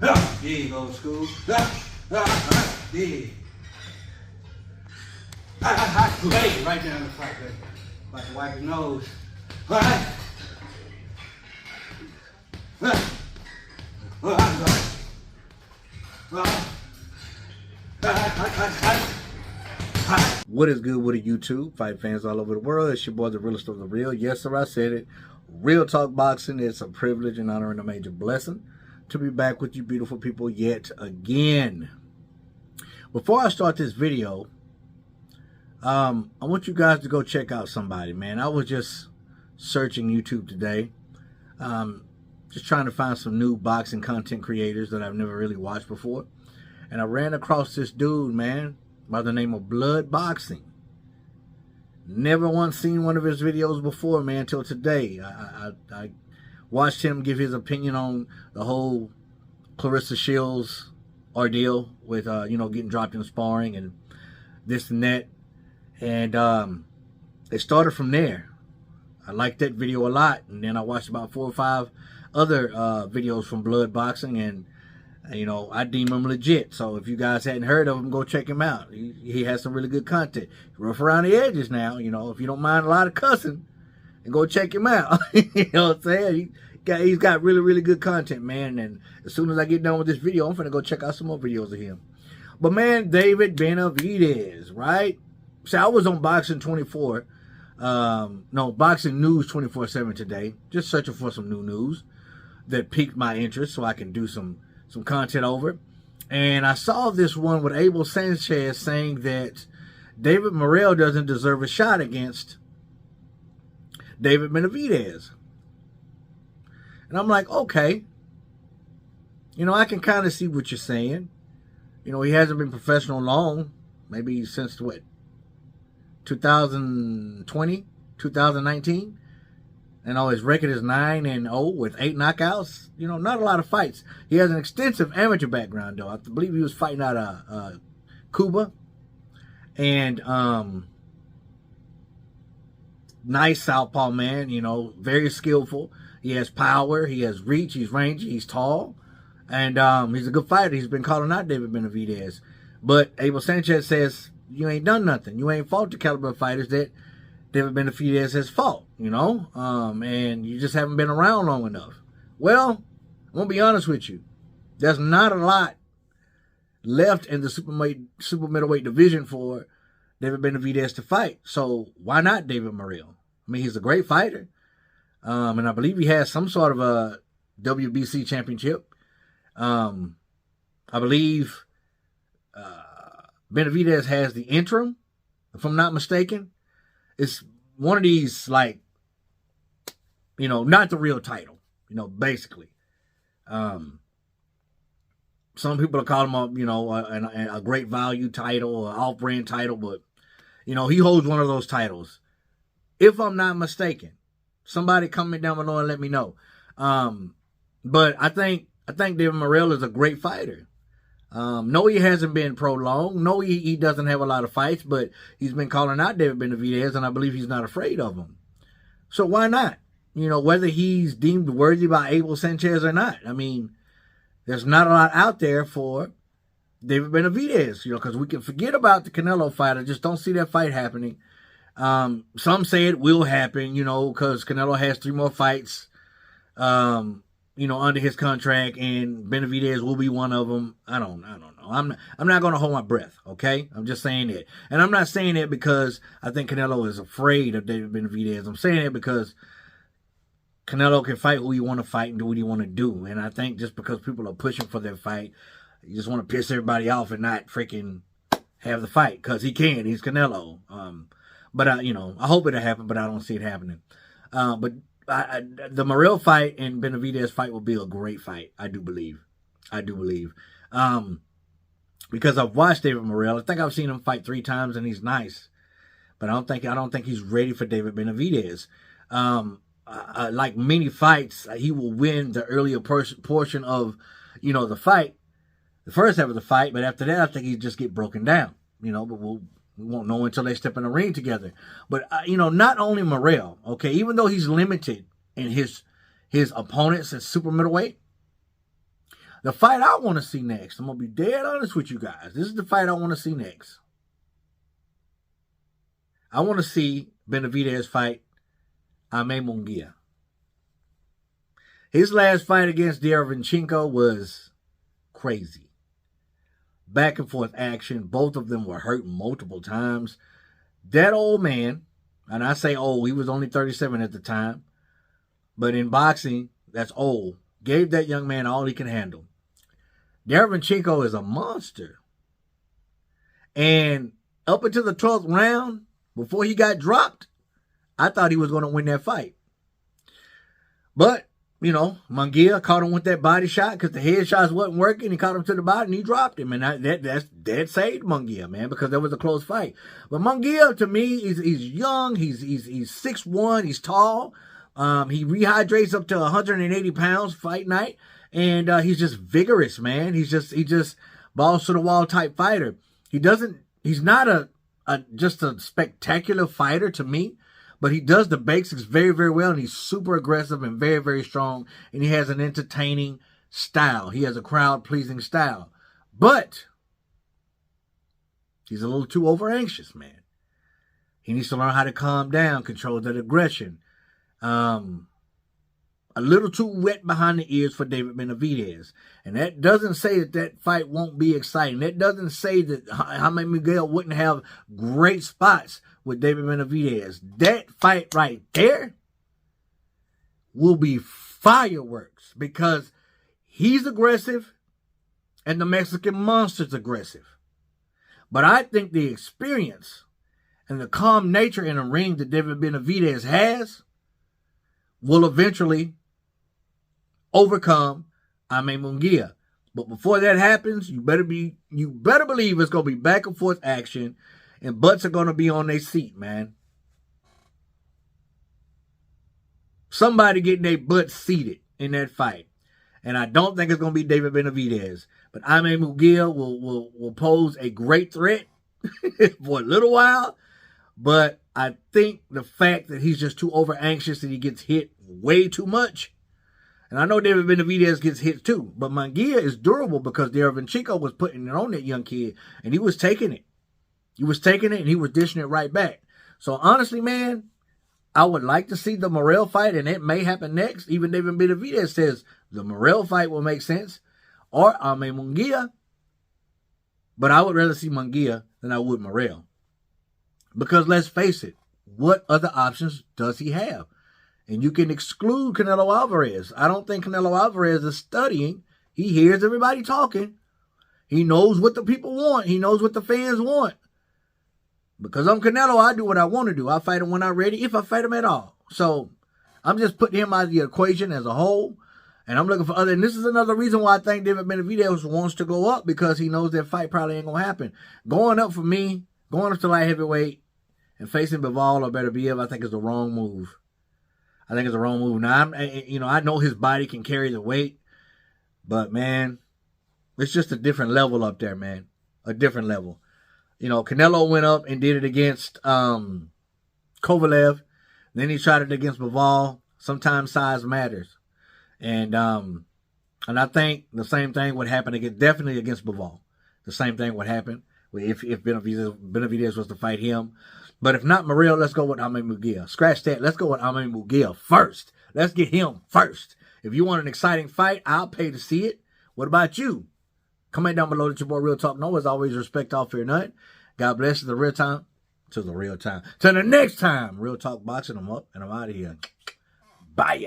There you go, school. Yeah. Hey, right down the fight, baby. About to wipe his nose. All right. What is good with YouTube? Fight fans all over the world. It's your boy, the realest of the real. Yes, sir, I said it. Real talk boxing. It's a privilege and honor and a major blessing to be back with you beautiful people yet again. Before I start this video, I want you guys to go check out somebody, man. I was just searching YouTube today, just trying to find some new boxing content creators that I've never really watched before. And I ran across this dude, man, by the name of Blood Boxing. Never once seen one of his videos before, man, until today. I watched him give his opinion on the whole Clarissa Shields ordeal with, getting dropped in sparring and this and that. And it started from there. I liked that video a lot. And then I watched about 4 or 5 other videos from Blood Boxing, and I deem him legit. So if you guys hadn't heard of him, go check him out. He has some really good content. Rough around the edges now, if you don't mind a lot of cussing, and go check him out. You know what I'm saying? He's got really, really good content, man. And as soon as I get done with this video, I'm finna go check out some more videos of him. But man, David Benavidez, right? So I was on Boxing 24, Boxing News 24/7 today, just searching for some new news that piqued my interest so I can do some content over it. And I saw this one with Abel Sanchez saying that David Morrell doesn't deserve a shot against David Benavidez. And I'm like, okay, I can kind of see what you're saying. He hasn't been professional long, maybe since what, 2020, 2019. His record is 9-0 with 8 knockouts. Not a lot of fights. He has an extensive amateur background, though. I believe he was fighting out of Cuba. And nice southpaw man, very skillful. He has power. He has reach. He's rangy. He's tall. And he's a good fighter. He's been calling out David Benavidez. But Abel Sanchez says, you ain't done nothing. You ain't fought the caliber of fighters that David Benavidez has fought, and you just haven't been around long enough. Well, I'm going to be honest with you. There's not a lot left in the super middleweight division for David Benavidez to fight. So why not David Morrell? I mean, he's a great fighter. And I believe he has some sort of a WBC championship. I believe Benavidez has the interim, if I'm not mistaken. It's one of these, not the real title, basically. Some people are calling him a great value title or off-brand title, but, he holds one of those titles. If I'm not mistaken, somebody comment down below and let me know. But I think David Morrell is a great fighter. No, he hasn't been prolonged. No, he doesn't have a lot of fights, but he's been calling out David Benavidez, and I believe he's not afraid of him. So why not? Whether he's deemed worthy by Abel Sanchez or not. I mean, there's not a lot out there for David Benavidez, because we can forget about the Canelo fight. I just don't see that fight happening. Some say it will happen, because Canelo has 3 more fights, under his contract, and Benavidez will be one of them. I don't know. I'm not going to hold my breath, okay? I'm just saying it. And I'm not saying it because I think Canelo is afraid of David Benavidez. I'm saying it because Canelo can fight who he want to fight and do what he want to do. And I think just because people are pushing for their fight, you just want to piss everybody off and not freaking have the fight, because he can. He's Canelo. But I hope it'll happen, but I don't see it happening. But the Morrell fight and Benavidez fight will be a great fight. I do believe. Because I've watched David Morrell. I think I've seen him fight 3 times, and he's nice. But I don't think he's ready for David Benavidez. Like many fights, he will win the earlier portion of, the fight, the first half of the fight. But after that, I think he just get broken down. But we won't know until they step in the ring together. But, not only Morrell, okay, even though he's limited in his opponents at super middleweight, The fight I want to see next, I'm going to be dead honest with you guys. This is the fight I want to see next. I want to see Benavidez fight Jaime Munguia. His last fight against Derevyanchenko was crazy. Back and forth action. Both of them were hurt multiple times. That old man, and I say old, he was only 37 at the time, but in boxing, that's old, gave that young man all he can handle. Derevyanchenko is a monster. And up until the 12th round, before he got dropped, I thought he was going to win that fight. But, Munguia caught him with that body shot because the head shots wasn't working. He caught him to the body and he dropped him. And that saved Munguia, man, because that was a close fight. But Munguia, to me, he's young. He's 6'1". He's tall. He rehydrates up to 180 pounds fight night. And he's just vigorous, man. He just balls to the wall type fighter. He's not just a spectacular fighter to me, but he does the basics very, very well, and he's super aggressive and very, very strong, and he has an entertaining style. He has a crowd-pleasing style. But he's a little too over-anxious, man. He needs to learn how to calm down, control that aggression. A little too wet behind the ears for David Benavidez. And that doesn't say that fight won't be exciting. That doesn't say that Jaime Munguia wouldn't have great spots with David Benavidez. That fight right there will be fireworks because he's aggressive and the Mexican monster's aggressive. But I think the experience and the calm nature in a ring that David Benavidez has will eventually overcome Jaime Munguia. But before that happens, you better believe it's going to be back and forth action and butts are going to be on their seat, man. Somebody getting their butts seated in that fight. And I don't think it's going to be David Benavidez. But Jaime Munguia will pose a great threat for a little while. But I think the fact that he's just too over anxious and he gets hit way too much. And I know David Benavidez gets hit too. But Munguia is durable because Derevyanchenko was putting it on that young kid. And he was taking it. He was taking it and he was dishing it right back. So honestly, man, I would like to see the Morrell fight. And it may happen next. Even David Benavidez says the Morrell fight will make sense. Or Jaime Munguia. But I would rather see Munguia than I would Morrell. Because let's face it, what other options does he have? And you can exclude Canelo Alvarez. I don't think Canelo Alvarez is studying. He hears everybody talking. He knows what the people want. He knows what the fans want. Because I'm Canelo, I do what I want to do. I fight him when I'm ready, if I fight him at all. So I'm just putting him out of the equation as a whole. And I'm looking for other. And this is another reason why I think David Benavidez wants to go up. Because he knows that fight probably ain't going to happen. Going up for me, going up to light heavyweight, and facing Bivol or Beterbiev, I think is the wrong move. I think it's the wrong move. Now, I know his body can carry the weight, but man, it's just a different level up there, man. A different level. Canelo went up and did it against Kovalev. Then he tried it against Bivol. Sometimes size matters, and I think the same thing would happen definitely against Bivol. The same thing would happen if Benavidez was to fight him. But if not Morrell, let's go with Jaime Munguia. Scratch that. Let's go with Jaime Munguia first. Let's get him first. If you want an exciting fight, I'll pay to see it. What about you? Comment down below that your boy Real Talk Noah. As always, respect all fear none. God bless you. To the real time. Till the next time. Real Talk Boxing. I'm up and I'm out of here. Bye.